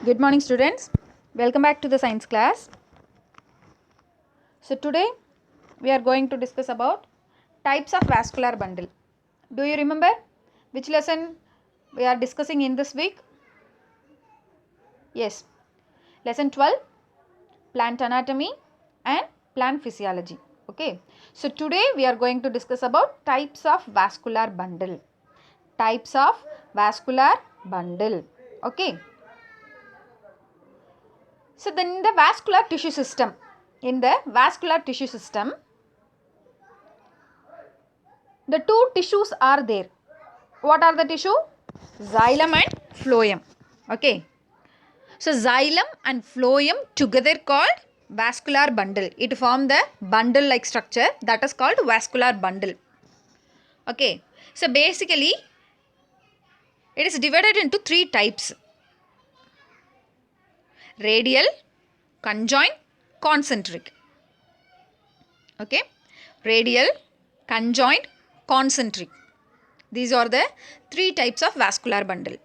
Good morning students, welcome back to the science class. So today we are going to discuss about types of vascular bundle. Do you remember which lesson we are discussing in this week? Yes, lesson 12, plant anatomy and plant physiology. Okay, so today we are going to discuss about types of vascular bundle. Types of vascular bundle. Okay. So then in the vascular tissue system, the two tissues are there. What are the tissue? Xylem and phloem. Okay. So xylem and phloem together called vascular bundle. It form the bundle like structure that is called vascular bundle. Okay. So basically it is divided into three types. Radial, conjoined, concentric. Okay. Radial, conjoined, concentric. These are the three types of vascular bundle.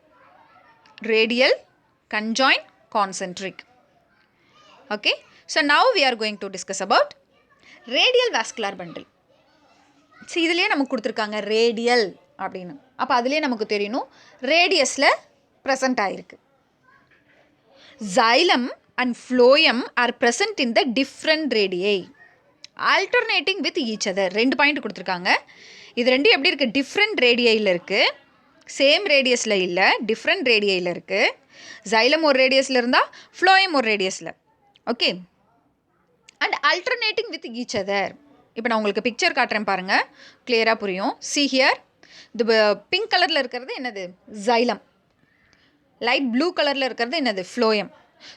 Radial, conjoined, concentric. Okay. So now we are going to discuss about radial vascular bundle. See, இதிலே நமக்கு கொடுத்திருக்காங்க radial அப்படினு. அப்ப அதிலே நமக்கு தெரியணும் radiusல present ஆயிருக்கு. Xylem and phloem are present in the different radii, alternating with each other. ரெண்டு பாயிண்ட் கொடுத்திருக்காங்க. இது ரெண்டு எப்படி இருக்கு? different radiiல இருக்கு. சேம் ரேடியஸில் இல்லை, டிஃப்ரெண்ட் ரேடியில் இருக்குது. xylem ஒரு ரேடியஸில் இருந்தால் phloem ஒரு ரேடியஸில். Okay. And alternating with each other. இப்போ நான் உங்களுக்கு பிக்சர் காட்டுறேன் பாருங்கள், கிளியராக புரியும். see here, இது பிங்க் கலரில் இருக்கிறது என்னது? xylem. லைட் ப்ளூ கலரில் இருக்கிறது என்னது? phloem.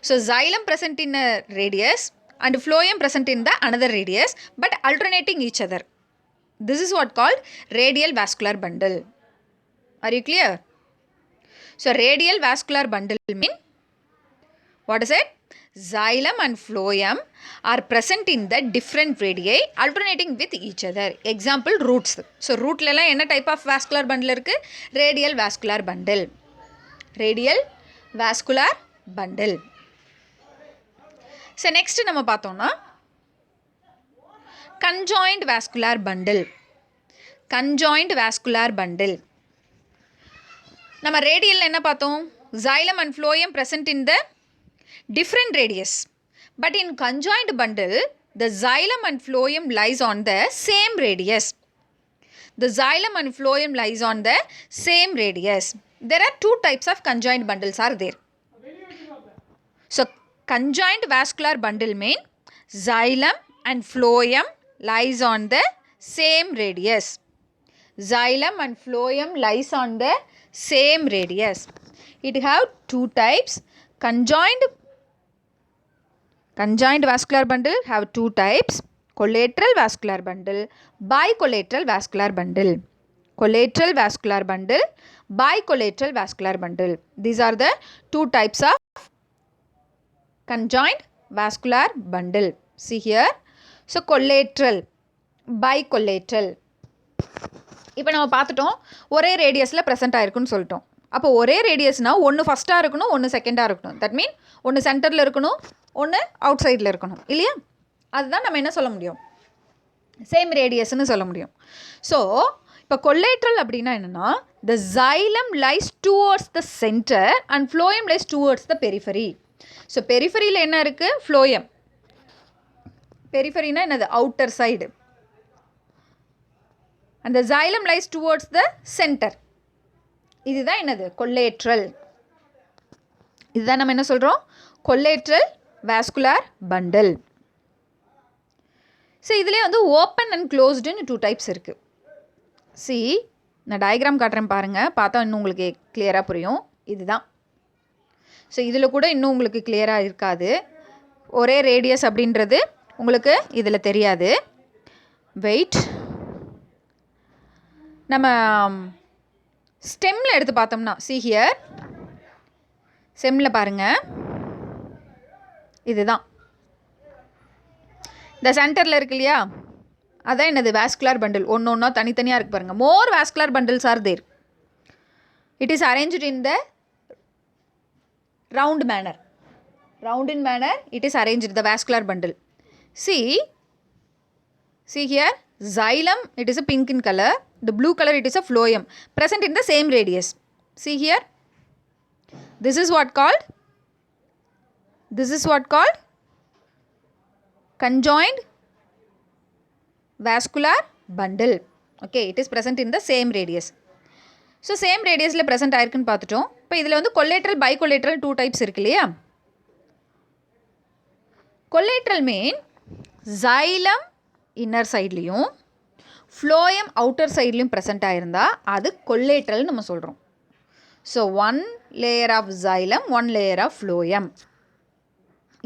So xylem present in a radius and phloem present in the another radius but alternating each other. This is what called radial vascular bundle. Are you clear? So radial vascular bundle mean, what is it? Xylem and phloem are present in the different radii alternating with each other. Example, roots. So root la enna type of vascular bundle irukku? Radial vascular bundle. Radial vascular bundle. So next நம்ம பார்த்தோம்னா conjoined vascular bundle. Conjoined vascular bundle. நம்ம radial என்ன பார்த்தோம்? xylem and phloem present in the different radius, but in conjoined bundle the xylem and phloem lies on the same radius. The xylem and phloem lies on the same radius. There are two types of conjoined bundles are there. So conjoined vascular bundle mean xylem and phloem lies on the same radius. Xylem and phloem lies on the same radius. It have two types. Conjoined vascular bundle have two types. Collateral vascular bundle, bicollateral vascular bundle. Collateral vascular bundle, bicollateral vascular bundle. These are the two types of conjoined vascular bundle. See here. So collateral, bicollateral. இப்போ நம்ம பார்த்துட்டோம் ஒரே ரேடியஸில் present ஆகிருக்குன்னு சொல்லிட்டோம். அப்போ ஒரே ரேடியஸ்னால் ஒன்று ஃபஸ்ட்டாக இருக்கணும், ஒன்று செகண்டாக இருக்கணும். தட் மீன் ஒன்று சென்டரில் இருக்கணும், ஒன்று அவுட் சைடில் இருக்கணும், இல்லையா? அதுதான் நம்ம என்ன சொல்ல முடியும்? சேம் ரேடியஸ்ன்னு சொல்ல முடியும். ஸோ இப்போ கொல்லேட்ரல் அப்படின்னா என்னென்னா, the xylem lies towards the centre and phloem lies towards the periphery. So பெரிஃபரியில் என்ன இருக்குது? phloem. பெரிஃபரினா என்னது? Outer side. and the xylem lies towards the center. இதுதான் என்னது? collateral. இதுதான் நம்ம என்ன சொல்கிறோம்? collateral vascular bundle. ஸோ இதிலே வந்து ஓப்பன் அண்ட் க்ளோஸ்டுன்னு டூ டைப்ஸ் இருக்குது. சி, நான் டயக்ராம் காட்டுறேன் பாருங்கள், பார்த்தா இன்னும் உங்களுக்கு கிளியராக புரியும். இதுதான். ஸோ இதில் கூட இன்னும் உங்களுக்கு கிளியராக இருக்காது. ஒரே ரேடியஸ் அப்படின்றது உங்களுக்கு இதில் தெரியாது. வெயிட், நம்ம ஸ்டெம்மில் எடுத்து பார்த்தோம்னா, see here, ஸ்டெம்மில் பாருங்கள், இதுதான் இந்த சென்டரில் இருக்கு இல்லையா? அதான் என்னது? vascular bundle. ஒன்று ஒன்றா தனித்தனியாக இருக்குது பாருங்கள். more vascular bundles are there. It is arranged in the round manner. Round in manner, it is arranged, the vascular bundle. See here, xylem, it is a pink in color. The blue color, it is a phloem, present in the same radius. See here, this is what called conjoined vascular bundle. Okay, it is present in the same radius. So same radius la present ஆயிருக்குன்னு பார்த்துட்டோம். இப்போ இதில் வந்து collateral bicollateral 2 types இருக்கு இல்லையா? collateral mean xylem inner sideலையும் phloem outer sideலையும் present ஆயிருந்தா அது collateral நம்ம சொல்கிறோம். So one layer of xylem, one layer of phloem.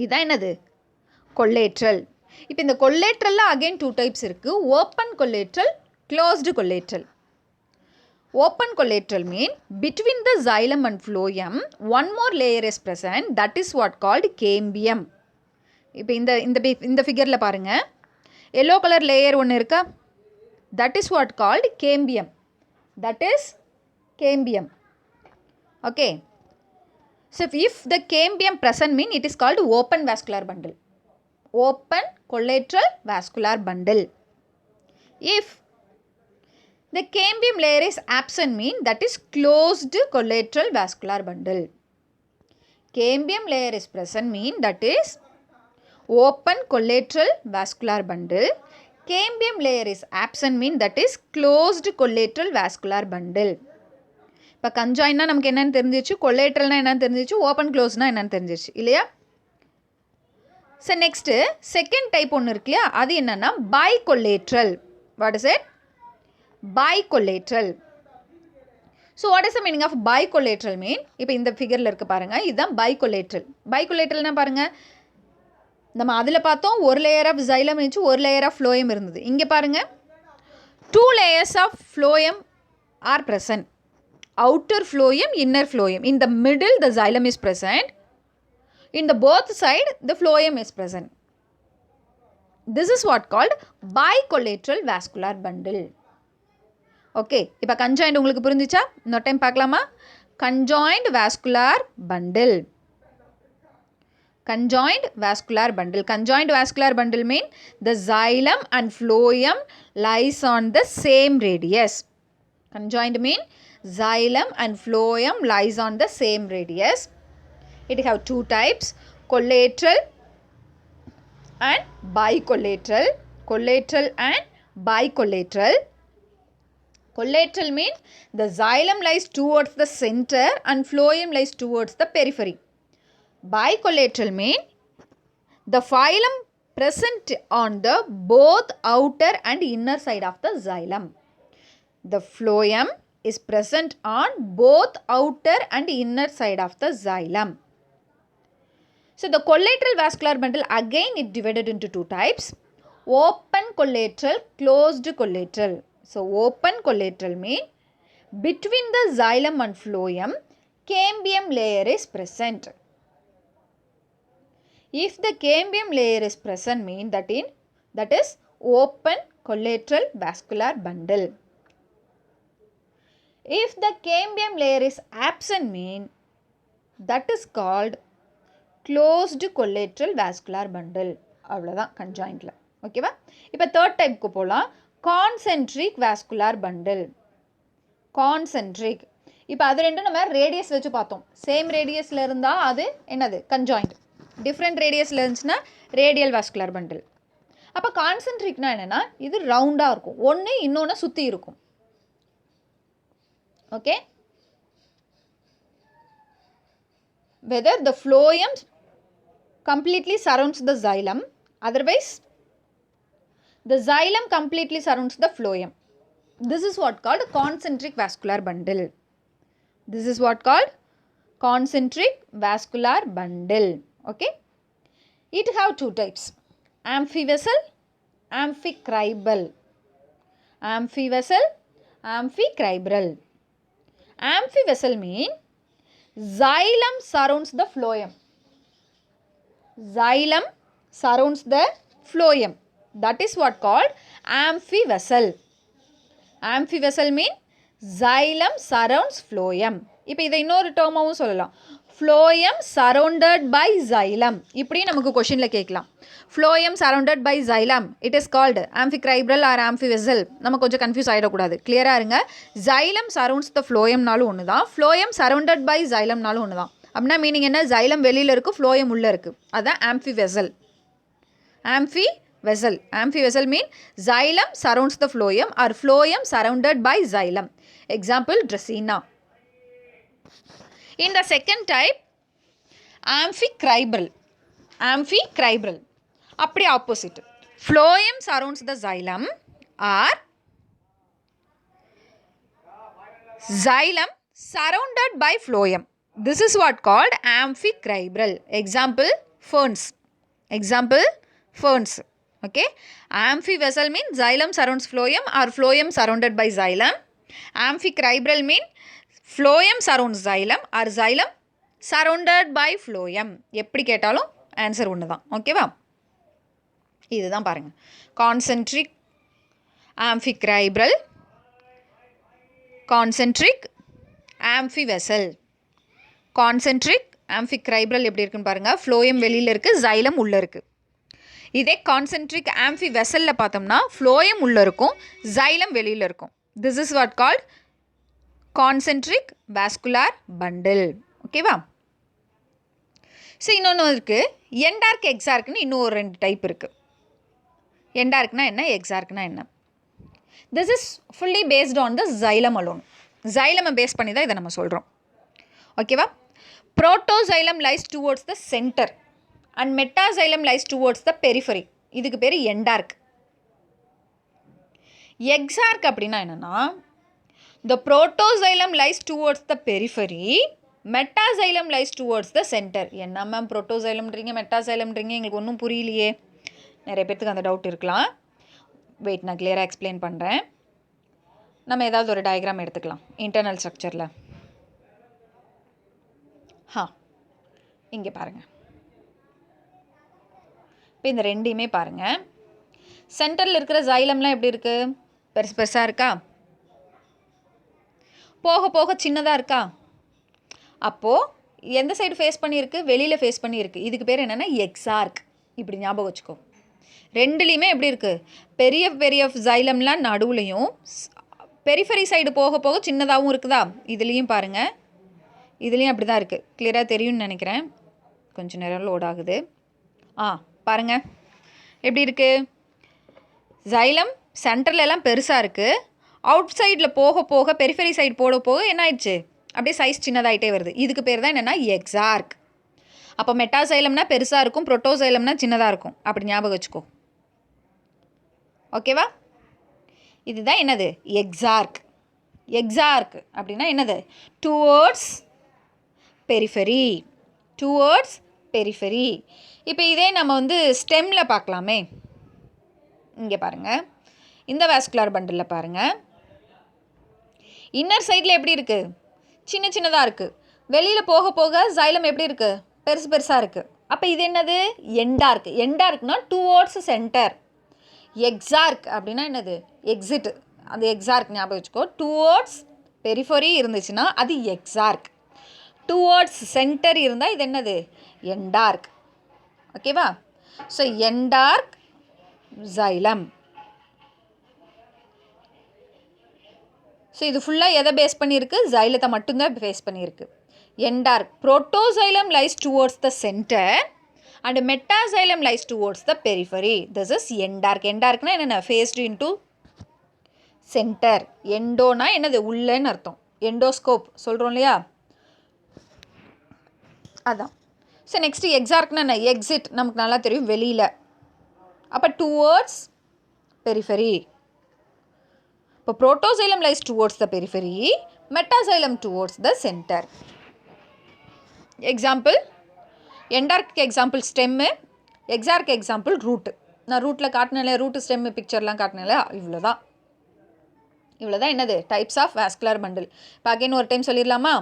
இதான் என்னது? collateral. இப்போ இந்த collateralல again 2 types இருக்கு. open collateral, closed collateral. Open collateral mean between the xylem and phloem one more layer is present, that is what called cambium. இப்போ இந்த ஃபிகரில் பாருங்க, yellow color layer ஒன்று இருக்கா, that is what called cambium. That is cambium. Okay. So if the cambium present mean it is called open vascular bundle. Open collateral vascular bundle. If the cambium layer is absent mean that is closed collateral vascular bundle. Cambium layer is present mean that is open collateral vascular bundle. Cambium layer is absent mean that is closed collateral vascular bundle. இப்போ கன்ஜாயின்னா நமக்கு என்னென்னு தெரிஞ்சிச்சு, கொலேட்ரல்னா என்னென்னு தெரிஞ்சிச்சு, open க்ளோஸ்னா என்னென்னு தெரிஞ்சிச்சு இல்லையா? So next second type ஒன்று இருக்கு இல்லையா, அது என்னென்னா bicollateral. What is it? bicollateral. So what is the meaning of bicollateral mean? இப்போ இந்த ஃபிகரில் இருக்க பாருங்கள், இதுதான் bicollateral. bicollateralனா பாருங்கள், நம்ம அதில் பார்த்தோம் ஒரு லேயர் ஆஃப் xylem இருந்துச்சு, ஒரு லேயர் ஆஃப் phloem இருந்தது. இங்கே பாருங்கள் 2 layers of phloem are present. Outer phloem, inner phloem. In the middle the xylem is present. In the both side the phloem is present. This is what called bicollateral vascular bundle. Okay, இப்போ conjoined உங்களுக்கு புரிஞ்சிச்சா? இன்னொரு time பார்க்கலாமா? conjoined vascular bundle. Conjoined vascular bundle. Conjoined vascular bundle mean the xylem and phloem lies on the same radius. Conjoined mean xylem and phloem lies on the same radius. It have 2 types, collateral and bicollateral. Collateral and bicollateral. Collateral mean the xylem lies towards the center and phloem lies towards the periphery. Bicollateral mean the phylum present on the both outer and inner side of the xylem. The phloem is present on both outer and inner side of the xylem. So the collateral vascular bundle again it divided into 2 types, open collateral, closed collateral. So open collateral mean between the xylem and phloem cambium layer is present. If the cambium layer is present mean that is open collateral vascular bundle. If the cambium layer is absent mean that is called closed collateral vascular bundle. அவ்வளோதான் conjointல. ஓகேவா? இப்போ third டைப்க்கு போகலாம், concentric vascular bundle. Concentric. இப்போ அது ரெண்டும் நம்ம radius வச்சு பார்த்தோம். சேம் ரேடியஸில் இருந்தால் அது என்னது? conjoined. டிஃப்ரெண்ட் ரேடியஸில் இருந்துச்சுன்னா ரேடியல் vascular bundle. அப்போ கான்சென்ட்ரிக்னா என்னென்னா இது ரவுண்டாக இருக்கும், ஒன்று இன்னொன்று சுற்றி இருக்கும். Okay, whether the phloem completely surrounds the xylem, otherwise the xylem completely surrounds the phloem. This is what called concentric vascular bundle. This is what called concentric vascular bundle. Okay, it have 2 types, amphivessel, amphicribal. Amphivessel, amphicribal. Amphivessel mean xylem surrounds the phloem. Xylem surrounds the phloem. That is what called amphivessel. Amphivessel mean xylem surrounds phloem. இப்போ இதை இன்னொரு டேர்மாவும் சொல்லலாம், phloem surrounded by xylem. இப்படி நமக்கு கொஷினில் கேட்கலாம். phloem surrounded by xylem, it is called amphicribral or amphivessel. நம்ம கொஞ்சம் கன்ஃபியூஸ் ஆகிடக்கூடாது, கிளியராக இருங்க. xylem surrounds the phloemனாலும் ஒன்று தான், phloem surrounded by xylemனாலும் ஒன்று தான். அப்படின்னா மீனிங் என்ன? xylem வெளியில் இருக்குது, phloem உள்ளே இருக்குது, அதுதான் amphivessel. Amphivessel mean xylem surrounds the phloem or phloem surrounded by xylem. Example, Dracaena. In the second type, amphicribral. அப்படி opposite. Phloem surrounds the xylem or xylem surrounded by phloem. This is what called amphicribral. Example, ferns. Okay. Amphivessel means xylem surrounds phloem or phloem surrounded by xylem. Amphicribral means phloem surrounds xylem or xylem surrounded by phloem. எப்படி கேட்டாலும் answer ஒன்று தான். ஓகேவா? இதுதான் பாருங்கள். Concentric, amphicribral, concentric, amphivasal. Concentric, amphicribral எப்படி இருக்குன்னு பாருங்கள். ஃப்ளோயம் வெளியில் இருக்குது, xylem உள்ளே இருக்குது. இதே கான்சென்ட்ரிக் ஆம்ஃபிவெசலில் பார்த்தோம்னா ஃப்ளோயம் உள்ளே இருக்கும், xylem வெளியில் இருக்கும். This is what called concentric vascular bundle. ஓகேவா? ஸோ இன்னொன்று இருக்குது, எண்டார்க் எக்ஸார்க்னு இன்னும் ஒரு 2 டைப் இருக்குது. எண்டார்க்னா என்ன, எக்ஸார்க்னா என்ன? This is fully based on the xylem alone. xylem base பண்ணி தான் இதை நம்ம சொல்கிறோம். ஓகேவா? Protoxylem lies towards the centre and metaxylem lies towards the periphery. இதுக்கு பேர் எண்டார்க். எக்ஸார்க் அப்படின்னா என்னென்னா, the protoxylem lies towards the periphery, metaxylem lies towards the centre. என்ன மேம் புரோட்டோசைலம்ன்றீங்க, மெட்டாசைலம்ன்றீங்க, எங்களுக்கு ஒன்றும் புரியலையே. நிறைய பேர்த்துக்கு அந்த டவுட் இருக்கலாம். வெயிட், நான் கிளியராக எக்ஸ்பிளைன் பண்ணுறேன். நம்ம ஏதாவது ஒரு டயக்ராம் எடுத்துக்கலாம் இன்டர்னல் ஸ்ட்ரக்சரில். இங்கே பாருங்கள். இப்போ இந்த ரெண்டையுமே பாருங்கள். சென்டரில் இருக்கிற xylemலாம் எப்படி இருக்குது? பெருசாக இருக்கா? போக போக சின்னதாக இருக்கா? அப்போது எந்த சைடு ஃபேஸ் பண்ணியிருக்கு? வெளியில் ஃபேஸ் பண்ணியிருக்கு. இதுக்கு பேர் என்னென்னா எக்ஸார்க். இப்படி ஞாபகம் வச்சுக்கோ. ரெண்டுலேயுமே எப்படி இருக்குது? பெரிய பெரிய xylemலாம் நடுவுலையும், பெரிஃபரி சைடு போக போக சின்னதாகவும் இருக்குதா? இதுலேயும் பாருங்கள், இதுலேயும் அப்படி தான் இருக்குது. கிளியராக தெரியும்னு நினைக்கிறேன். கொஞ்சம் நேரம் லோட் ஆகுது. பாருங்கள் எப்படி இருக்குது? xylem சென்டரில் எல்லாம் பெருசாக இருக்குது, அவுட் சைடில் போக போக பெரிஃபரி சைடு போக போக என்ன ஆயிடுச்சு? அப்படியே சைஸ் சின்னதாகிட்டே வருது. இதுக்கு பேர் தான் என்னென்னா எக்ஸார்க். அப்போ மெட்டாசைலம்னா பெருசாக இருக்கும், புரோட்டோசைலம்னா சின்னதாக இருக்கும். அப்படி ஞாபகம் வச்சுக்கோ. ஓகேவா? இதுதான் என்னது? எக்ஸார்க். எக்ஸார்க் அப்படின்னா என்னது? Towards periphery. இப்போ இதே நம்ம வந்து ஸ்டெம்மில் பார்க்கலாமே. இங்கே பாருங்கள், இந்த வாஸ்குலார் பண்டிலில் பாருங்கள். இன்னர் சைடில் எப்படி இருக்குது? சின்னதாக இருக்குது. வெளியில் போக போக xylem எப்படி இருக்குது? பெருசாக இருக்குது. அப்போ இது என்னது? எண்டார்க். எண்டார்க்னா டுவோர்ட்ஸ் சென்டர். எக்ஸார்க் அப்படின்னா என்னது? எக்ஸிட். அந்த எக்ஸார்க் ஞாபகம் வச்சுக்கோ. டுவோர்ட்ஸ் பெரிஃபரி இருந்துச்சுன்னா அது எக்ஸார்க். டுவோர்ட்ஸ் சென்டர் இருந்தால் இது என்னது? எண்டார்க். ஓகேவா? So எண்டார்க், xylem. ஸோ இது ஃபுல்லாக எதை பேஸ் பண்ணியிருக்கு? xylem மட்டும்தான் பேஸ் பண்ணியிருக்கு. Endarch. Protoxylem lies towards the centre and metaxylem lies towards the periphery. This is endarch. எண்டார்க்னா என்னென்ன? Faced into centre. எண்டோனா என்னது? உள்ளன்னு அர்த்தம். எண்டோஸ்கோப் சொல்கிறோம் இல்லையா? அதான். ஸோ நெக்ஸ்ட்டு எக்ஸார்க்னா என்ன? எக்ஸிட். நமக்கு நல்லா தெரியும், வெளியில். அப்போ டுவோர்ட்ஸ் பெரிஃபரி. இப்போ protoxylem lies towards the periphery, metaxylem towards the centre. Example, எண்டார்க்கு எக்ஸாம்பிள் ஸ்டெம்மு, எக்ஸார்க்கு எக்ஸாம்பிள் ரூட்டு. நான் ரூட்டில் காட்டினேன், ரூட்டு ஸ்டெம்மு பிக்சர்லாம் காட்டினேன். இவ்வளோதான் என்னது? Types of vascular bundle. இப்போ அகைன் ஒரு டைம் சொல்லிடலாமா?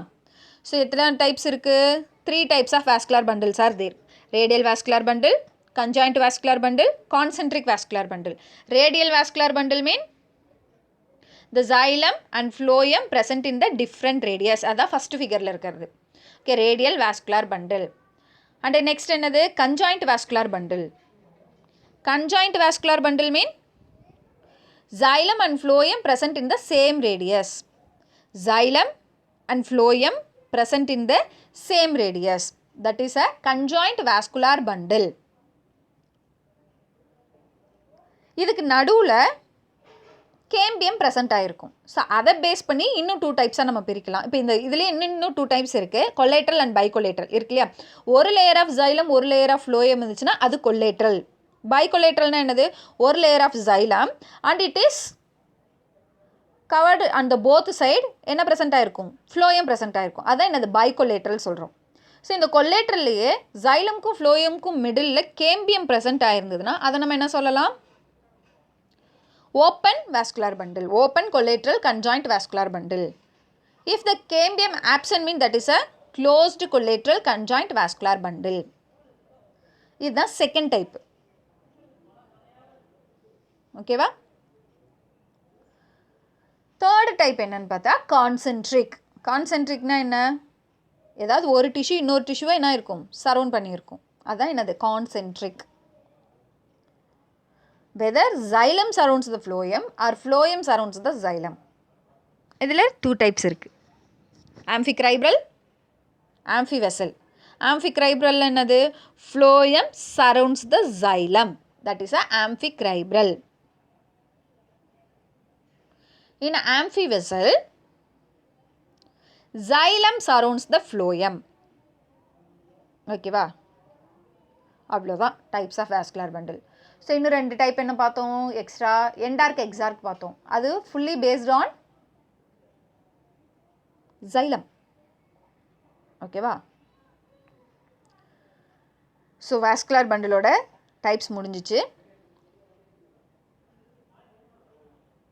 ஸோ எத்தனை டைப்ஸ் இருக்குது? 3 types of vascular bundles are there. Radial vascular bundle, conjoint vascular bundle, concentric vascular bundle. Radial vascular bundle mean the xylem and phloem present in the different radius. That's first figure la irukkiradhu. Okay, radial vascular bundle. And next என்னது? Conjoint vascular bundle. Conjoint vascular bundle mean xylem and phloem present in the same radius. Xylem and phloem present in the same radius. That is a conjoint vascular bundle. இதுக்கு நடுவில் cambium present ஆகிருக்கும். So அதை base பண்ணி இன்னும் 2 டைப்ஸாக நம்ம பிரிக்கலாம். இப்போ இந்த இதுலேயே இன்னும் 2 டைப்ஸ் இருக்குது. கொலேட்ரல் அண்ட் பைகொலேட்ரல் இருக்கு இல்லையா? ஒரு லேயர் ஆஃப் xylem ஒரு லேயர் ஆஃப் phloem இருந்துச்சுன்னா அது கொலேட்ரல். பைகொலேட்ரல்னா என்னது? ஒரு layer of xylem and it is covered அந்த போத் சைடு என்ன ப்ரெசென்ட் ஆகிருக்கும்? phloem ப்ரெசென்ட் ஆகிருக்கும். அதான் என்னது? பைகொலேட்ரல் சொல்கிறோம். ஸோ இந்த கொலேட்ரல்லையே xylemக்கும் phloemக்கும் மிடில் கேம்பியம் ப்ரெசென்ட் ஆகிருந்ததுன்னா அதை நம்ம என்ன சொல்லலாம்? Open vascular bundle. Open collateral conjoint vascular bundle. If the cambium absent mean that is a closed collateral conjoint vascular bundle. இதுதான் செகண்ட் டைப். ஓகேவா? தேர்டு டைப் என்னன்னு பார்த்தா கான்சென்ட்ரிக். கான்சென்ட்ரிக்னா என்ன? ஏதாவது ஒரு டிஷ்யூ இன்னொரு டிஷ்யூவை என்ன இருக்கும்? சரவுண்ட் பண்ணியிருக்கும். அதுதான் என்னது? Concentric. whether xylem surrounds the phloem or phloem surrounds the xylem. இதில் 2 டைப்ஸ் இருக்குது. amphicribral, amphivessel. amphicribral என்னது? phloem surrounds the xylem. That is a amphicribral. In amphivessel, xylem surrounds the phloem. ஓகேவா? அவ்வளோதான் types of vascular bundle. So இன்னும் 2 type என்ன பார்த்தோம்? Extra எண்டார்க் exarch பார்த்தோம். அது ஃபுல்லி பேஸ்ட் ஆன் xylem. ஓகேவா? ஸோ வாஸ்குலர் பண்டிலோட டைப்ஸ் முடிஞ்சிச்சு.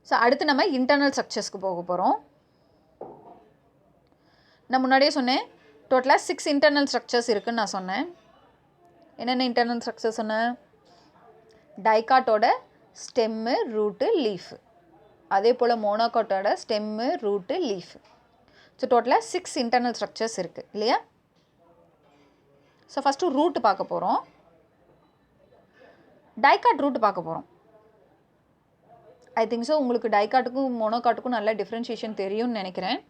ஸோ அடுத்து நம்ம இன்டர்னல் ஸ்ட்ரக்சர்ஸ்க்கு போக போகிறோம். நான் முன்னாடியே சொன்னேன் டோட்டலாக 6 இன்டர்னல் ஸ்ட்ரக்சர்ஸ் இருக்குதுன்னு நான் சொன்னேன். என்னென்ன இன்டர்னல் ஸ்ட்ரக்சர் சொன்னேன்? டைகாட்டோட ஸ்டெம்மு, ரூட்டு, லீஃபு. அதே போல் மோனோகாட்டோட ஸ்டெம்மு, ரூட்டு, லீஃபு. ஸோ டோட்டலாக 6 இன்டர்னல் ஸ்ட்ரக்சர்ஸ் இருக்குது இல்லையா? ஸோ ஃபஸ்ட்டு ரூட்டு பார்க்க போகிறோம். டைகாட் ரூட்டு பார்க்க போகிறோம். ஐ திங்க் ஸோ உங்களுக்கு டைகாட்டுக்கும் மோனோகாட்டுக்கும் நல்ல டிஃப்ரென்ஷியேஷன் தெரியும்னு நினைக்கிறேன்.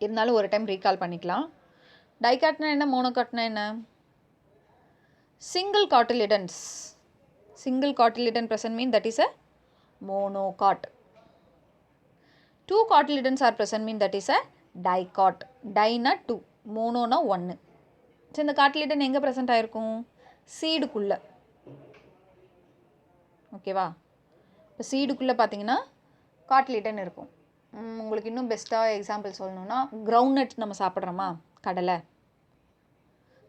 இருந்தாலும் ஒரு டைம் ரீகால் பண்ணிக்கலாம். டைகாட்னா என்ன? மோனோகாட்னா என்ன? single cotyledons. Single cotyledon present mean that is a monocot. 2 cotyledons are present mean that is a dicot. Di-na 2, mono-na 1. So இந்த காட்டிலிடன் எங்கே ப்ரெசென்ட் ஆகிருக்கும்? சீடுக்குள்ளே. ஓகேவா? இப்போ சீடுக்குள்ளே பார்த்தீங்கன்னா காட்டிலிடன் இருக்கும். உங்களுக்கு இன்னும் பெஸ்ட்டாக எக்ஸாம்பிள் சொல்லணுன்னா கிரவுண்ட்நட் நம்ம சாப்பிட்றோமா?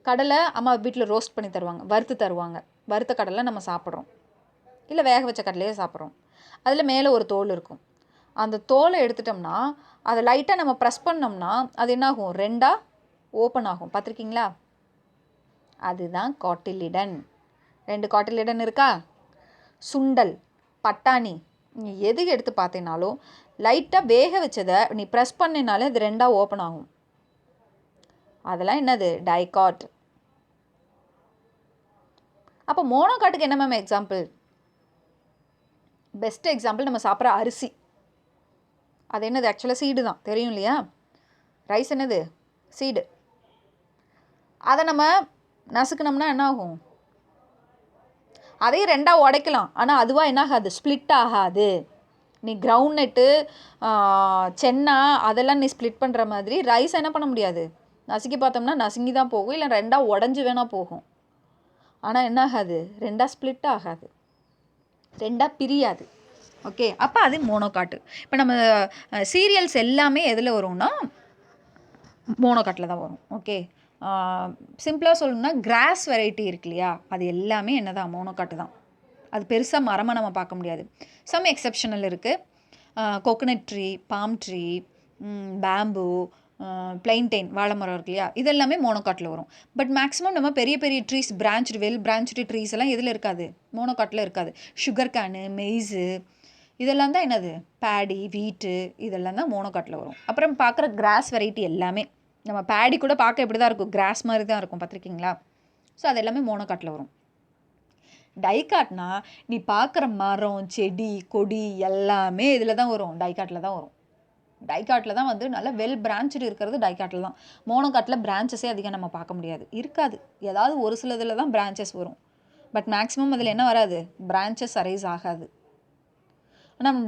கடலை அம்மா வீட்டில் ரோஸ்ட் பண்ணி தருவாங்க, வறுத்து தருவாங்க. வறுத்த கடலை நம்ம சாப்பிட்றோம், இல்லை வேக வச்ச கடலையே சாப்பிட்றோம். அதில் மேலே ஒரு தோல் இருக்கும். அந்த தோலை எடுத்துட்டோம்னா அதை லைட்டாக நம்ம ப்ரெஸ் பண்ணோம்னா அது என்னாகும்? 2ஆக ஓப்பன் ஆகும். பார்த்துருக்கீங்களா? அதுதான் காட்டிலிடன். 2 காட்டிலிடன் இருக்கா? சுண்டல், பட்டாணி, நீ எது எடுத்து பார்த்தேனாலும் லைட்டாக வேக வச்சதை நீ ப்ரெஸ் பண்ணினாலே அது 2ஆக ஓப்பன் ஆகும். அதெல்லாம் என்னது? டைகாட். அப்போ மோனோகாட்டுக்கு என்ன மேம் எக்ஸாம்பிள்? பெஸ்ட் எக்ஸாம்பிள் நம்ம சாப்பிட்ற அரிசி. அது என்னது? ஆக்சுவலாக சீடு தான், தெரியும் இல்லையா? ரைஸ் என்னது? சீடு. அதை நம்ம நசுக்கணும்னா என்ன ஆகும்? அதையும் 2ஆக உடைக்கலாம். ஆனால் அதுவாக என்ன ஆகாது? ஸ்ப்ளிட் ஆகாது. நீ கிரவுண்ட்நட்டு, சென்னா அதெல்லாம் நீ ஸ்ப்ளிட் பண்ணுற மாதிரி ரைஸ் என்ன பண்ண முடியாது? நசுக்கி பார்த்தோம்னா நசுங்கி தான் போகும், இல்லை 2ஆக உடஞ்சி வேணால் போகும். ஆனால் என்ன ஆகாது? 2ஆக ஸ்ப்ளிட் ஆகாது, 2ஆக பிரியாது. ஓகே, அப்போ அது மோனோகாட்டு. இப்போ நம்ம சீரியல்ஸ் எல்லாமே எதில் வரும்னா மோனோகாட்டில் தான் வரும். ஓகே, சிம்பிளாக சொல்லணும்னா கிராஸ் வெரைட்டி இருக்கு இல்லையா, அது எல்லாமே என்ன தான்? மோனோகாட்டு தான். அது பெருசாக மரமாக நம்ம பார்க்க முடியாது. சம் எக்ஸப்ஷனல் இருக்குது. Coconut tree, palm tree, bamboo, plantain, வாழை மரம் இருக்கு இல்லையா, இதெல்லாமே மோனோகாட்டில் வரும். பட் மேக்ஸிமம் நம்ம பெரிய பெரிய ட்ரீஸ், வெல் பிரான்ச்டு ட்ரீஸ் எல்லாம் எதில் இருக்காது? மோனோகாட்டில் இருக்காது. சுகர் கேனு, மெய்ஸு, இதெல்லாம் தான் என்னது? பேடி, வீட்டு, இதெல்லாம் தான் மோனோகாட்டில் வரும். அப்புறம் பார்க்குற கிராஸ் வெரைட்டி எல்லாமே நம்ம பேடி கூட பார்க்க இப்படி தான் இருக்கும், கிராஸ் மாதிரி தான் இருக்கும், பார்த்துருக்கீங்களா? ஸோ அது எல்லாமே மோனோகாட்டில் வரும். டைகாட்னா நீ பார்க்குற மரம், செடி, கொடி எல்லாமே இதில் தான் வரும், டைகாட்டில் தான் வரும். டைகாட்டில் தான் வந்து நல்லா வெல் பிரான்ச்சு இருக்கிறது டைகாட்டில் தான். மோனோகாட்டில் பிரான்ச்சஸே அதிகம் நம்ம பார்க்க முடியாது, இருக்காது. ஏதாவது ஒரு சில இதில் தான் பிரான்ச்சஸ் வரும். பட் மேக்ஸிமம் அதில் என்ன வராது, பிரான்ச்சஸ் அரைஸ் ஆகாது. ஆனால்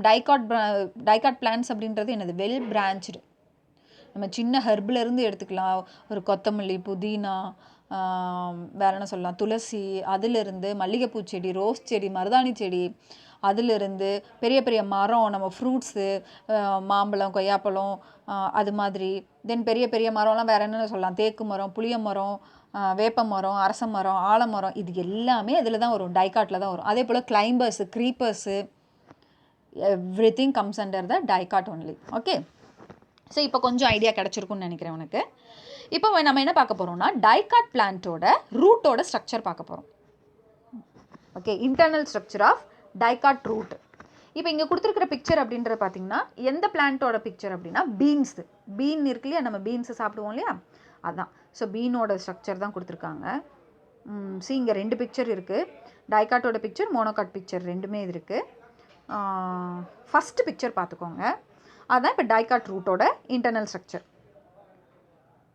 டைகாட் பிளான்ஸ் அப்படின்றது என்னது, வெல் பிரான்ச்சு. நம்ம சின்ன ஹெர்ப்லேருந்து எடுத்துக்கலாம், ஒரு கொத்தமல்லி, புதினா, வேறு என்ன சொல்லலாம், துளசி, அதிலிருந்து மல்லிகைப்பூ செடி, ரோஸ் செடி, மருதாணி செடி, அதிலிருந்து பெரிய பெரிய மரம், நம்ம ஃப்ரூட்ஸு, மாம்பழம், கொய்யாப்பழம், அது மாதிரி. தென் பெரிய பெரிய மரம்லாம் வேறு என்னென்ன சொல்லலாம், தேக்கு மரம், புளிய மரம், வேப்ப மரம், அரச மரம், ஆலமரம், இது எல்லாமே அதில் தான் வரும், டைகாட்டில் தான் வரும். அதே போல் climbers, creepers, everything comes under the dicot only. Okay, so இப்போ கொஞ்சம் ஐடியா கிடச்சிருக்குன்னு நினைக்கிறேன் உனக்கு. இப்போ நம்ம என்ன பார்க்க போகிறோம்னா, டைகாட் பிளான்ட்டோட ரூட்டோட ஸ்ட்ரக்சர் பார்க்க போகிறோம். Okay, internal structure of dicot root. இப்போ இங்கே கொடுத்துருக்கிற பிக்சர் அப்படின்றது பார்த்தீங்கன்னா எந்த பிளான்ட்டோட பிக்சர் அப்படின்னா பீன்ஸு. பீன் இருக்கு இல்லையா, நம்ம பீன்ஸை சாப்பிடுவோம் இல்லையா, அதுதான். ஸோ பீனோட ஸ்ட்ரக்சர் தான் கொடுத்துருக்காங்க. சி இங்கே 2 பிக்சர் இருக்குது, டைகாட்டோட பிக்சர், மோனோகாட் பிக்சர், ரெண்டுமே இது இருக்குது. ஃபஸ்ட்டு பிக்சர் பார்த்துக்கோங்க, அதுதான் இப்போ டைகாட் ரூட்டோட இன்டர்னல் ஸ்ட்ரக்சர்.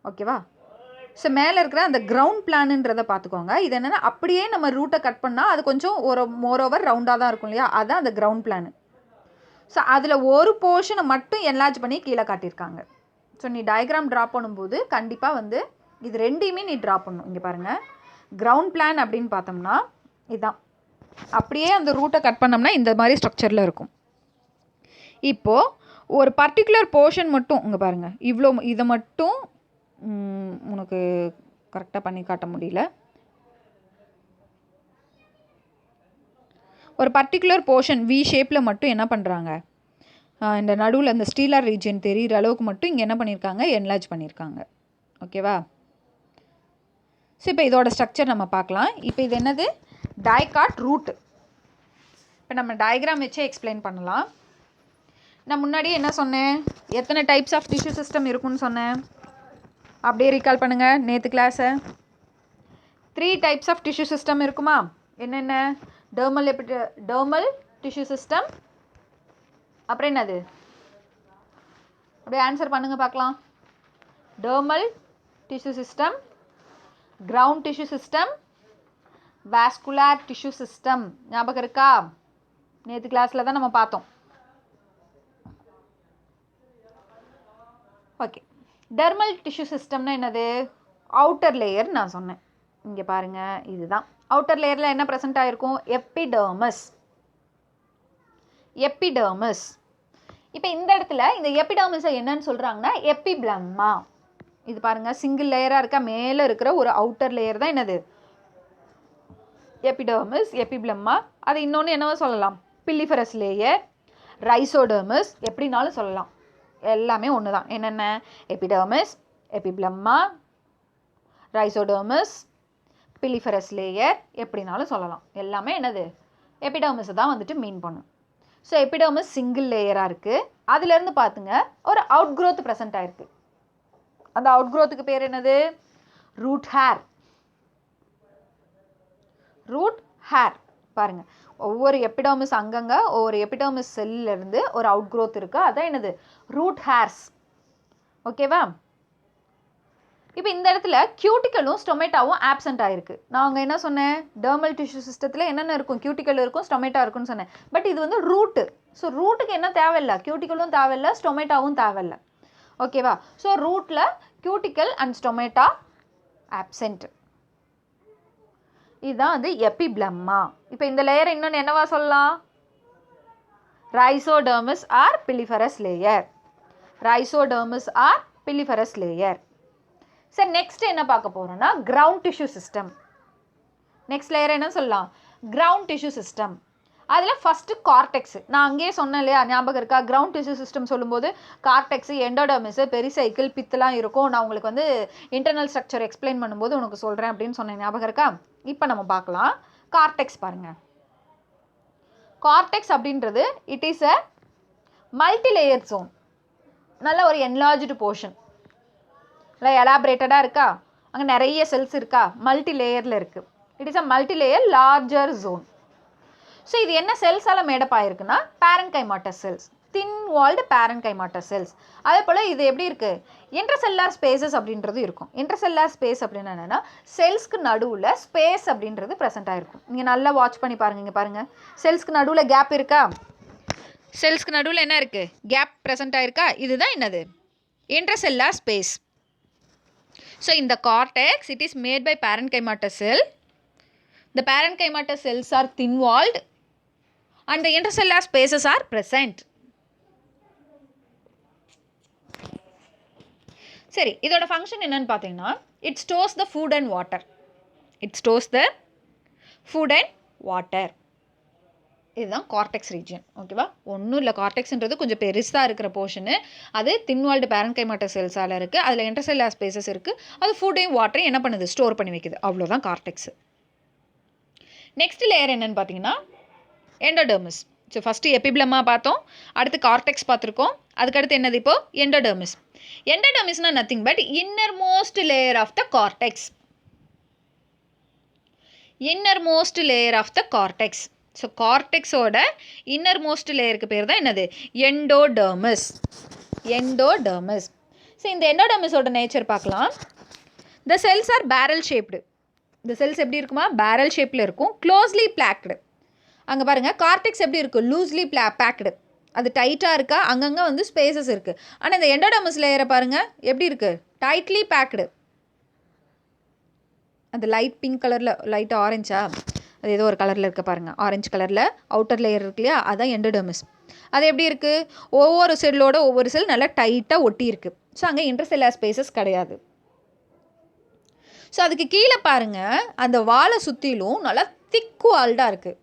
ஓகேவா? ஸோ மேலே இருக்கிற அந்த கிரவுண்ட் பிளான்ன்றதை பார்த்துக்கோங்க. இது என்னென்னா அப்படியே நம்ம ரூட்டை கட் பண்ணால் அது கொஞ்சம் மோரோவர் ரவுண்டாக தான் இருக்கும் இல்லையா, அதுதான் அந்த கிரவுண்ட் பிளான். ஸோ அதில் ஒரு போர்ஷனை மட்டும் என்லார்ஜ் பண்ணி கீழே காட்டியிருக்காங்க. ஸோ நீ டயக்ராம் ட்ரா பண்ணும்போது கண்டிப்பாக வந்து இது ரெண்டையுமே நீ ட்ரா பண்ணணும். இங்கே பாருங்கள், கிரவுண்ட் பிளான் அப்படின்னு பார்த்தோம்னா இதுதான், அப்படியே அந்த ரூட்டை கட் பண்ணோம்னா இந்த மாதிரி ஸ்ட்ரக்சரில் இருக்கும். இப்போது ஒரு பர்டிகுலர் போர்ஷன் மட்டும் இங்கே பாருங்கள், இவ்வளோ இதை மட்டும் உனக்கு கரெக்டாக பண்ணி காட்ட முடியல. ஒரு பர்டிகுலர் போர்ஷன் வி ஷேப்பில் மட்டும் என்ன பண்ணுறாங்க, இந்த நடுவில் அந்த ஸ்டீலர் ரீஜன் தெரிகிற அளவுக்கு மட்டும் இங்கே என்ன பண்ணியிருக்காங்க, என்லார்ஜ் பண்ணியிருக்காங்க. ஓகேவா? ஸோ இப்போ இதோட ஸ்ட்ரக்சர் நம்ம பார்க்கலாம். இப்போ இது என்னது, டைகாட் ரூட். இப்போ நம்ம டயக்ராம் வச்சே எக்ஸ்பிளைன் பண்ணலாம். நான் முன்னாடியே என்ன சொன்னேன், எத்தனை டைப்ஸ் ஆஃப் டிஷ்யூ சிஸ்டம் இருக்குன்னு சொன்னேன், அப்படியே ரீகால் பண்ணுங்கள் நேற்று கிளாஸை. 3 டைப்ஸ் ஆஃப் டிஷ்யூ சிஸ்டம் இருக்குமா, என்னென்ன, டெர்மல் டிஷ்யூ சிஸ்டம், அப்புறம் என்னது, அப்படியே ஆன்சர் பண்ணுங்கள் பார்க்கலாம். Dermal tissue system, ground tissue system, vascular tissue system. ஞாபகம் இருக்கா, நேற்று கிளாஸில் தான் நம்ம பார்த்தோம். ஓகே, டெர்மல் டிஷ்யூ சிஸ்டம்னா என்னது, அவுட்டர் லேயர் நான் சொன்னேன். இங்கே பாருங்கள், இதுதான் அவுட்டர் லேயரில் என்ன ப்ரெசென்ட் ஆகிருக்கும், எபிடெர்மிஸ். எபிடெர்மிஸ். இப்போ இந்த இடத்துல இந்த எபிடெர்மிஸை என்னன்னு சொல்கிறாங்கன்னா எபிப்ளம்மா. இது பாருங்கள், சிங்கிள் லேயராக இருக்கா, மேலே இருக்கிற ஒரு அவுட்டர் லேயர் தான் என்னது, எபிடெர்மிஸ், எபிப்ளம்மா. அது இன்னொன்று என்னவோ சொல்லலாம், பில்லிஃபரஸ் லேயர், ரைசோடெர்மிஸ், எப்படினாலும் சொல்லலாம். எல்லாமே ஒன்று தான். என்னென்ன, எபிடெர்மிஸ், எபிப்ளம்மா, ரைசோடெர்மிஸ், பில்லிஃபரஸ் லேயர், எப்படினாலும் சொல்லலாம். எல்லாமே என்னது, எபிடெர்மிஸை தான் வந்துட்டு மீன் பண்ணும். ஸோ எபிடெர்மிஸ் சிங்கிள் லேயராக இருக்குது. அதுலேருந்து பார்த்துங்க ஒரு அவுட் க்ரோத் ப்ரெசென்ட் ஆகிருக்கு. அந்த அவுட் க்ரோத்துக்கு பேர் என்னது, ரூட் ஹேர். ரூட் ஹேர் பாருங்கள், ஒவ்வொரு எபிடெர்மிஸ் அங்கங்கே ஒவ்வொரு எபிடெர்மிஸ் செல்லிருந்து ஒரு அவுட் க்ரோத் இருக்குது, அதான் என்னது, ரூட் ஹேர்ஸ். ஓகேவா? இப்போ இந்த இடத்துல கியூட்டிக்கலும் ஸ்டொமேட்டாவும் ஆப்சென்ட் ஆகிருக்கு. நான் அங்கே என்ன சொன்னேன், டெர்மல் டிஷ்யூ சிஸ்டத்தில் என்னென்ன இருக்கும், கியூட்டிக்கல் இருக்கும், ஸ்டொமேட்டா இருக்குன்னு சொன்னேன். பட் இது வந்து ரூட்டு. ஸோ ரூட்டுக்கு என்ன தேவையில்லை, கியூட்டிக்கலும் தேவையில்லை, ஸ்டொமேட்டாவும் தேவையில்லை. ஓகேவா? ஸோ ரூட்டில் கியூட்டிக்கல் அண்ட் ஸ்டொமேட்டா ஆப்சென்ட். இதுதான் வந்து எபிப்ளம்மா. இப்போ இந்த லேயர் இன்னொன்று என்னவா சொல்லலாம், rhizodermis or piliferous layer. Rhizodermis or piliferous layer. சரி, நெக்ஸ்ட் என்ன பார்க்க போகிறோம்னா ground tissue system. Next layer என்ன சொல்லலாம், கிரவுண்ட் டிஷ்யூ சிஸ்டம். அதில் ஃபஸ்ட்டு கார்டெக்ஸ். நான் அங்கேயே சொன்னேன் இல்லையா, ஞாபகம் இருக்கா, கிரவுண்ட் டிஷ்யூ சிஸ்டம் சொல்லும்போது கார்டெக்ஸு, எண்டோடெர்மிஸு, பெரிசைக்கிள், பித்தெல்லாம் இருக்கும். நான் உங்களுக்கு வந்து இன்டர்னல் ஸ்ட்ரக்சர் எக்ஸ்பிளைன் பண்ணும்போது உனக்கு சொல்கிறேன் அப்படின்னு சொன்னேன், ஞாபகம் இருக்கா? இப்போ நம்ம பார்க்கலாம் கார்டெக்ஸ். பாருங்கள், கார்டெக்ஸ் அப்படின்றது it is a multi layer zone, நல்ல ஒரு என்லார்ஜ்டு போர்ஷன். இல்லை எலாபரேட்டடாக இருக்கா, அங்கே நிறைய செல்ஸ் இருக்கா, மல்டி லேயரில் இருக்குது. It is a multi layer larger zone. So இது என்ன செல்ஸால் மேடப் ஆகிருக்குன்னா parenchymatous cells, thin walled parenchymatous cells. அதே போல் இது எப்படி இருக்குது, இன்டர்செல்லார் ஸ்பேசஸ் அப்படின்றது இருக்கும். இன்டர்செல்லார் ஸ்பேஸ் அப்படின்னா என்னென்னா செல்ஸ்க்கு நடுவில் ஸ்பேஸ் அப்படின்றது ப்ரெசென்ட் ஆகிருக்கும். நீங்கள் நல்லா வாட்ச் பண்ணி பாருங்கள். இங்கே பாருங்கள், செல்ஸ்க்கு நடுவில் கேப் இருக்கா, செல்ஸ்க்கு நடுவில் என்ன இருக்குது, கேப் ப்ரெசென்ட் ஆகிருக்கா, இதுதான் என்னது intracellular space. So in the cortex it is made by parenchyma cell. The parenchyma cells are thin walled and the intracellular spaces are present. சரி, இதோட ஃபங்க்ஷன் என்னன்னு பார்த்தீங்கன்னா it stores the food and water. It stores the food and water. இதுதான் cortex region. ஓகேவா, ஒன்றும் இல்லை, கார்டெக்ஸ்ன்றது கொஞ்சம் பெருசாக இருக்கிற போர்ஷனு. அது தின்வால்டு பேரன்கைமாட்டா செல்ஸால் இருக்குது. அதில் இன்டர்செல்லார் ஸ்பேசஸ் இருக்குது. அது ஃபுட்டையும் வாட்டரையும் என்ன பண்ணுது, ஸ்டோர் பண்ணி வைக்குது. அவ்வளோதான் கார்டெக்ஸ். நெக்ஸ்ட் லேயர் என்னென்னு பார்த்தீங்கன்னா எண்டோடெர்மிஸ். ஸோ ஃபஸ்ட்டு எபிப்ளமா பார்த்தோம், அடுத்து கார்டெக்ஸ் பார்த்துருக்கோம், அதுக்கடுத்து என்னது இப்போது எண்டோடெர்மிஸ். எண்டோடெர்மிஸ்னால் nothing but inner most layer of the cortex. Inner most layer of the cortex. So கார்டெக்ஸோட இன்னர் மோஸ்ட் லேயருக்கு பேர் தான் என்னது, எண்டோடெர்மிஸ். எண்டோடெர்மிஸ். ஸோ இந்த எண்டோடெர்மிஸோட நேச்சர் பார்க்கலாம். The cells are barrel shaped. இந்த செல்ஸ் எப்படி இருக்குமா, பேரல் ஷேப்பில் இருக்கும், க்ளோஸ்லி பேக்டு. அங்கே பாருங்கள், கார்டெக்ஸ் எப்படி இருக்கும், லூஸ்லி பேக்டு. அது டைட்டாக இருக்கா, அங்கங்கே வந்து ஸ்பேசஸ் இருக்குது. ஆனால் இந்த எண்டோடெர்மிஸ் லேயரை பாருங்கள் எப்படி இருக்குது, டைட்லி பேக்டு. அந்த லைட் பிங்க் கலரில், லைட் ஆரஞ்சா, அது ஏதோ ஒரு கலரில் இருக்க பாருங்கள், ஆரஞ்சு கலரில் அவுட்டர் லேயர் இருக்கு இல்லையா, அதுதான் எண்டோடெர்மிஸ். அது எப்படி இருக்குது, ஒவ்வொரு செல்லோட ஒவ்வொரு செல் நல்லா டைட்டாக ஒட்டி இருக்குது. ஸோ அங்கே இன்டர்செல்லார் ஸ்பேசஸ் கிடையாது. ஸோ அதுக்கு கீழே பாருங்கள், அந்த வாலை சுற்றிலும் நல்லா திக் வால்டாக இருக்குது.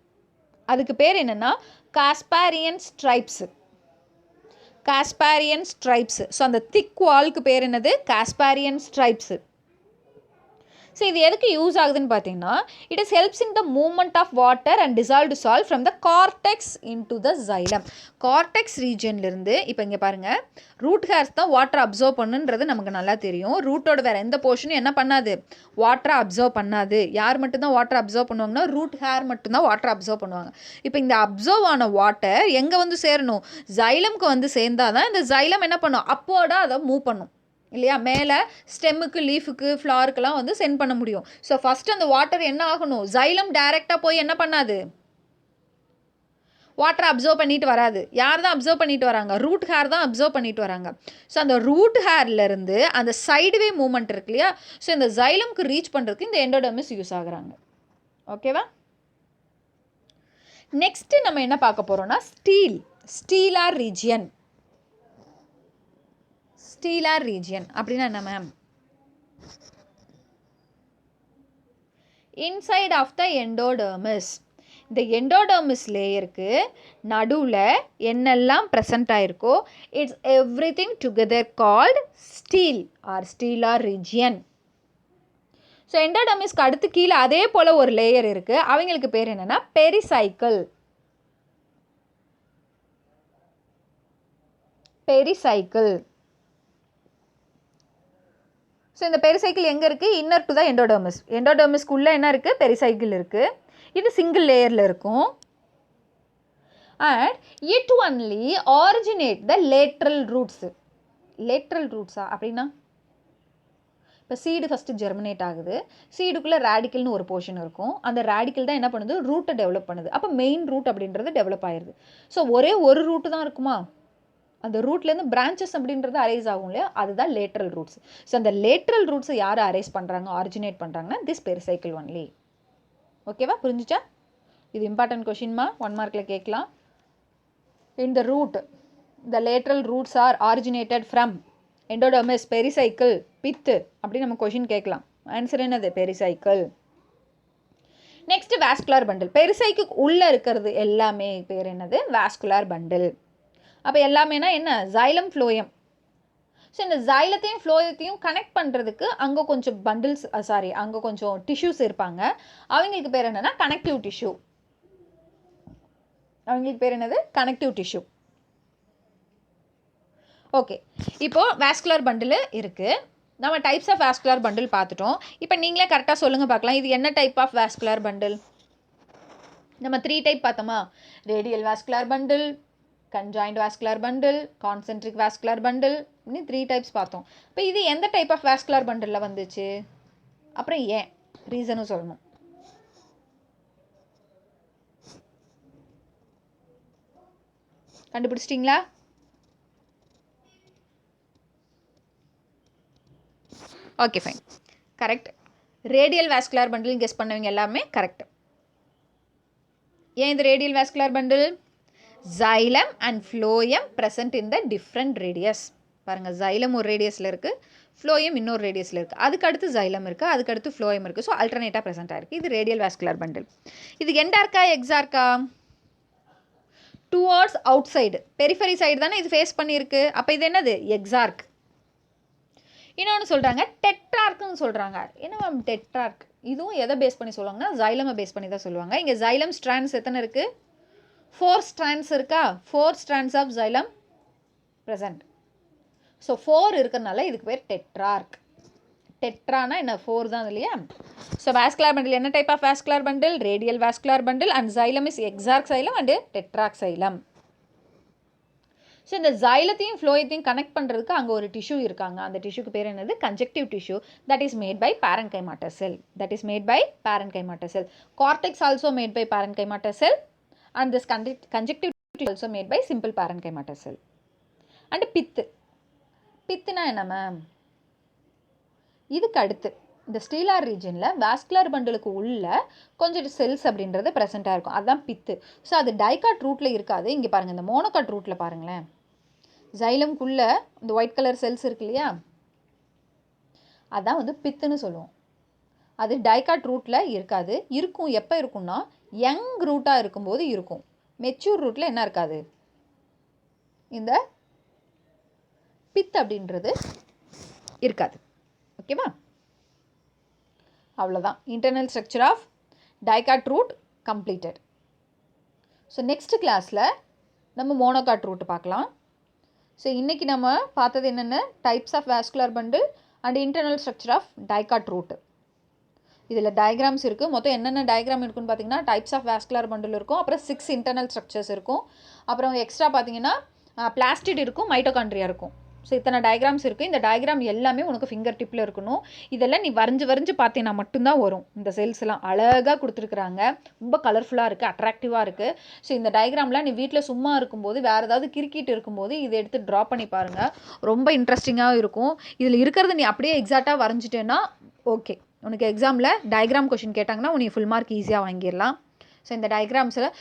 அதுக்கு பேர் என்னென்னா Casparian stripes. Casparian stripes. So அந்த திக் வாலுக்கு பேர் என்னது, காஸ்பாரியன் ஸ்ட்ரைப்ஸு. ஸோ இது எதுக்கு யூஸ் ஆகுதுன்னு பார்த்தீங்கன்னா it is helps in the movement of water and dissolved salt from the cortex into the xylem. Cortex ரீஜன்லேருந்து இப்போ இங்கே பாருங்கள், ரூட் ஹேர்ஸ் தான் வாட்டர் அப்சர்வ் பண்ணுன்றது நமக்கு நல்லா தெரியும். ரூட்டோட வேறு எந்த போர்ஷனும் என்ன பண்ணாது, வாட்டரை அப்சர்வ் பண்ணாது. யார் மட்டும்தான் வாட்டர் அப்சர்வ் பண்ணுவாங்கன்னா ரூட் ஹேர் மட்டும்தான் வாட்டர் அப்சர்வ் பண்ணுவாங்க. இப்போ இந்த அப்சர்வ் ஆன வாட்டர் எங்கே வந்து சேரணும், ஜைலம்க்கு வந்து சேர்ந்தால் தான் இந்த ஜைலம் என்ன பண்ணும், அப்போட அதை மூவ் பண்ணும் இல்லையா, மேலே ஸ்டெம்முக்கு, லீஃபுக்கு, ஃப்ளாருக்கெல்லாம் வந்து சென்ட் பண்ண முடியும். ஸோ ஃபஸ்ட்டு அந்த வாட்டர் என்ன ஆகணும், ஜைலம் டைரெக்டாக போய் என்ன பண்ணாது, வாட்டரை அப்சர்வ் பண்ணிட்டு வராது. யார் தான் அப்சர்வ் பண்ணிட்டு வராங்க, ரூட் ஹேர் தான் அப்சர்வ் பண்ணிட்டு வராங்க. ஸோ அந்த ரூட் ஹேர்லேருந்து அந்த சைடுவே மூமெண்ட் இருக்கு இல்லையா, ஸோ இந்த ஜைலம்க்கு ரீச் பண்ணுறதுக்கு இந்த எண்டோடெர்மிஸ் யூஸ் ஆகுறாங்க. ஓகேவா, நெக்ஸ்ட்டு நம்ம என்ன பார்க்க போகிறோம்னா ஸ்டீலார் ரீஜியன். ஸ்டீலார் ரீஜியன் அப்படின்னா என்ன ma'am, inside of the endodermis. இந்த எண்டோடெர்மிஸ் லேயருக்கு நடுவில் என்னெல்லாம் ப்ரெசண்ட் ஆகிருக்கோ it's everything together called stele or stelar region. So எண்டோடெர்மிஸ்க்கு அடுத்து கீழே அதே போல் ஒரு லேயர் இருக்குது, அவங்களுக்கு பேர் என்னென்னா பெரிசைக்கிள். பெரிசைக்கிள். ஸோ இந்த பெரிசைக்கிள் எங்கே இருக்குது, இன்னர் டு த எண்டோடெர்மிஸ். எண்டோடெர்மிஸ்க்குள்ளே என்ன இருக்குது, பெரிசைக்கிள் இருக்குது. இது சிங்கிள் லேயரில் இருக்கும். And it only originate the lateral roots. Lateral ரூட்ஸா அப்படின்னா, இப்போ சீடு ஃபஸ்ட்டு ஜெர்மினேட் ஆகுது, சீடுக்குள்ளே ரேடிக்கல்னு ஒரு போர்ஷன் இருக்கும். அந்த ரேடிக்கல் தான் என்ன பண்ணுது, ரூட்டை டெவலப் பண்ணுது. அப்போ மெயின் ரூட் அப்படின்றது டெவலப் ஆயிடுது. ஸோ ஒரே ஒரு ரூட்டு தான் இருக்குமா, அந்த ரூட்லேருந்து பிரான்ச்சஸ் அப்படின்றது அரைஸ் ஆகும் இல்லையா, அதுதான் லேட்ரல் ரூட்ஸ். ஸோ அந்த லேட்ரல் ரூட்ஸை யார் அரைஸ் பண்ணுறாங்க, ஆரிஜினேட் பண்ணுறாங்கன்னா திஸ் பெரிசைக்கிள் ஒன்லி. ஓகேவா, புரிஞ்சிச்சா? இது இம்பார்ட்டன்ட் கொஷின்மா, 1 மார்க்கில் கேட்கலாம். In the root the lateral roots are originated from endodermis, pericycle, pith அப்படி நம்ம கொஷின் கேட்கலாம். ஆன்சர் என்னது, pericycle. Next vascular bundle. Pericycle உள்ளே இருக்கிறது எல்லாமே பேர் என்னது, வாஸ்குலர் பண்டில். அப்போ எல்லாமேனா என்ன, ஜைலம் ஃப்ளோயம். ஸோ இந்த ஜைலத்தையும் ஃப்ளோயத்தையும் கனெக்ட் பண்ணுறதுக்கு அங்கே கொஞ்சம் பண்டில்ஸ், அங்கே கொஞ்சம் டிஷ்யூஸ் இருப்பாங்க. அவங்களுக்கு பேர் என்னென்னா கனெக்டிவ் டிஷ்யூ. அவங்களுக்கு பேர் என்னது, கனெக்டிவ் டிஷ்யூ. ஓகே, இப்போது வாஸ்குலர் பண்டில் இருக்குது. நம்ம டைப்ஸ் ஆஃப் வாஸ்குலர் பண்டில் பார்த்துட்டோம். இப்போ நீங்களே கரெக்டாக சொல்லுங்கள் பார்க்கலாம், இது என்ன டைப் ஆஃப் வாஸ்குலர் பண்டில்? நம்ம 3 டைப் பார்த்தோமா? Radial vascular bundle, conjoint vascular bundle, concentric vascular bundle, இன்னும் 3 டைப்ஸ் பார்த்தோம். இப்போ இது எந்த டைப் ஆஃப் வாஸ்குலர் பண்டிலில் வந்துச்சு? அப்புறம் ஏன் ரீசனும் சொல்லணும். கண்டுபிடிச்சிட்டிங்களா? Okay fine, correct. Radial vascular bundle guess பண்ணவங்க எல்லாமே கரெக்ட். ஏன் இது radial vascular bundle? xylem and phloem present in the different radius. பாருங்கள், xylem ஒரு ரேடியஸில் இருக்குது, phloem இன்னொரு ரேடியஸில் இருக்குது. அதுக்கு அடுத்து xylem இருக்குது, அதுக்கு அடுத்து phloem இருக்குது. ஸோ அல்டர்னேட்டாக ப்ரெசென்ட் ஆகிருக்கு. இது ரேடியல் வாஸ்குலர் பண்டில். இது எண்டா இருக்கா எக்ஸா இருக்கா? Towards out side, periphery side தானே இது ஃபேஸ் பண்ணியிருக்கு. அப்போ இது என்னது? எக்ஸார்க். இன்னொன்று சொல்கிறாங்க டெட்ரார்க்குன்னு சொல்கிறாங்க. என்ன மேம் டெட்ரார்க்? இதுவும் எதை பேஸ் பண்ணி சொல்லுவாங்கன்னா xylem பேஸ் பண்ணி தான் சொல்லுவாங்க. இங்கே xylem strands எத்தனை இருக்குது? 4 strands இருக்கா? 4 strands of xylem present. So 4 இருக்கிறனால இதுக்கு பேர் டெட்ரார்க். டெட்ரானா என்ன? 4 தான் இல்லையா? ஸோ வாஸ்குலர் பண்டில் என்ன type of vascular bundle? Radial vascular bundle and xylem is exarch xylem and tetrarch xylem. So இந்த xylத்தையும் ஃப்ளோயத்தையும் கனெக்ட் பண்ணுறதுக்கு அங்கே ஒரு டிஷ்யூ இருக்காங்க. அந்த டிஷ்யூக்கு பேர் என்னது? Connective tissue. That is made by parenchyma cell. That is made by parenchyma cell. Cortex also made by parenchyma cell and this conjunctive tissue also made by simple parenchyma cell. And பித்துனா என்ன ma'am? இதுக்கு அடுத்து இந்த ஸ்டீலார் ரீஜனில் vascular பண்டிலுக்கு உள்ள கொஞ்சம் cells அப்படின்றது ப்ரெசென்ட்டாக இருக்கும். அதுதான் பித்து. ஸோ அது டைகாட் ரூட்டில் இருக்காது. இங்கே பாருங்கள், இந்த மோனோகாட் ரூட்டில் பாருங்களேன், xylemக்குள்ளே இந்த ஒயிட் கலர் செல்ஸ் இருக்கு இல்லையா, அதான் வந்து பித்துன்னு சொல்லுவோம். அது டைகாட் ரூட்டில் இருக்காது. இருக்கும், எப்போ இருக்கும்னா யங் ரூட்டாக இருக்கும்போது இருக்கும். மெச்சூர் ரூட்டில் என்ன இருக்காது? இந்த பித் அப்படின்றது இருக்காது. ஓகேவா? அவ்வளோதான். Internal structure of dicot root completed. So next கிளாஸில் நம்ம மோனோகாட் ரூட் பார்க்கலாம். ஸோ இன்றைக்கி நம்ம பார்த்தது என்னென்ன? Types of vascular bundle and internal structure of dicot root. இதில் டயக்ராம்ஸ் இருக்குது. மொத்தம் என்னென்ன டயக்ராம் இருக்குன்னு பார்த்தீங்கன்னா டைப்ஸ் ஆஃப் வாஸ்குலர் பண்டில் இருக்கும், அப்புறம் 6 இன்டர்னல் ஸ்ட்ரக்சர்ஸ் இருக்கும், அப்புறம் எக்ஸ்ட்ரா பார்த்தீங்கன்னா பிளாஸ்டிட் இருக்கும், மைட்டோகாண்ட்ரியா இருக்கும். ஸோ இத்தனை டயக்ராம்ஸ் இருக்குது. இந்த டயக்ராம் எல்லாமே உனக்கு ஃபிங்கர் டிப்பில் இருக்கணும். இதெல்லாம் நீ வரைஞ்சு பார்த்தீங்கன்னா மட்டும்தான் வரும். இந்த செல்ஸ்லாம் அழகாக கொடுத்துருக்குறாங்க, ரொம்ப கலர்ஃபுல்லாக இருக்குது, அட்ராக்டிவாக இருக்குது. ஸோ இந்த டயக்ராம்லாம் நீ வீட்டில் சும்மா இருக்கும்போது வேறு ஏதாவது கிரிக்கெட் இருக்கும்போது இதை எடுத்து ட்ரா பண்ணி பாருங்கள், ரொம்ப இன்ட்ரெஸ்டிங்காக இருக்கும். இதில் இருக்கிறத நீ அப்படியே எக்ஸாக்டாக வரைஞ்சிட்டேன்னா ஓகே, உனக்கு எக்ஸாமில் டயக்ராம் கொஷின் கேட்டாங்கன்னா உனக்கு ஃபுல் மார்க் ஈஸியாக வாங்கிடலாம். ஸோ இந்த டயக்ராம்ஸில்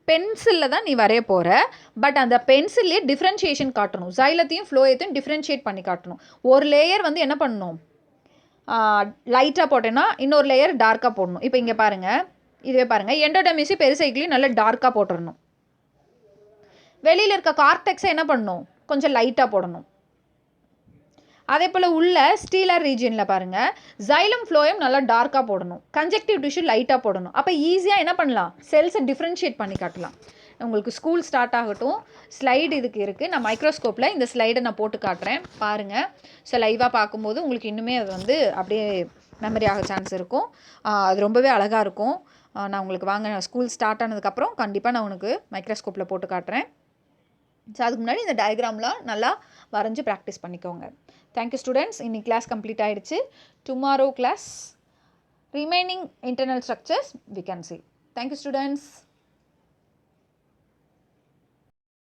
பென்சிலில் தான் நீ வரைய போகிற, பட் அந்த பென்சில்லே டிஃப்ரென்ஷியேஷன் காட்டணும். xylத்தையும் ஃப்ளோயத்தையும் டிஃப்ரென்ஷியேட் பண்ணி காட்டணும். ஒரு லேயர் வந்து என்ன பண்ணணும்? லைட்டாக போட்டேன்னா இன்னொரு லேயர் டார்க்காக போடணும். இப்போ இங்கே பாருங்கள், இதுவே பாருங்கள், எண்டோடெர்மிஸையும் பெரிசைக்கிளையும் நல்லா டார்க்காக போட்டுடணும். வெளியில் இருக்க கார்டெக்ஸை என்ன பண்ணணும்? கொஞ்சம் லைட்டாக போடணும். அதே போல் உள்ள ஸ்டீலர் ரீஜியனில் பாருங்கள், xylem phloem நல்லா டார்க்காக போடணும், கன்ஜெக்டிவ் டிஷ்யூ லைட்டாக போடணும். அப்போ ஈஸியாக என்ன பண்ணலாம்? செல்ஸை டிஃப்ரென்ஷியேட் பண்ணி காட்டலாம். உங்களுக்கு ஸ்கூல் ஸ்டார்ட் ஆகட்டும், ஸ்லைடு இதுக்கு இருக்குது. நான் மைக்ரோஸ்கோப்பில் இந்த ஸ்லைடை நான் போட்டு காட்டுறேன் பாருங்கள். ஸோ லைவாக பார்க்கும்போது உங்களுக்கு இன்னுமே அது வந்து அப்படியே மெமரி ஆக சான்ஸ் இருக்கும். அது ரொம்பவே அழகாக இருக்கும். நான் உங்களுக்கு வாங்க ஸ்கூல் ஸ்டார்ட் ஆனதுக்கப்புறம் கண்டிப்பாக நான் உனக்கு மைக்ரோஸ்கோப்பில் போட்டு காட்டுறேன். ஸோ அதுக்கு முன்னாடி இந்த டயக்ராம்லாம் நல்லா வரைஞ்சி ப்ராக்டிஸ் பண்ணிக்கோங்க. Thank you students. இன்னைக்கு கிளாஸ் கம்ப்ளீட் ஆகிடுச்சு. Tomorrow class remaining internal structures we can see. தேங்க்யூ ஸ்டூடெண்ட்ஸ்.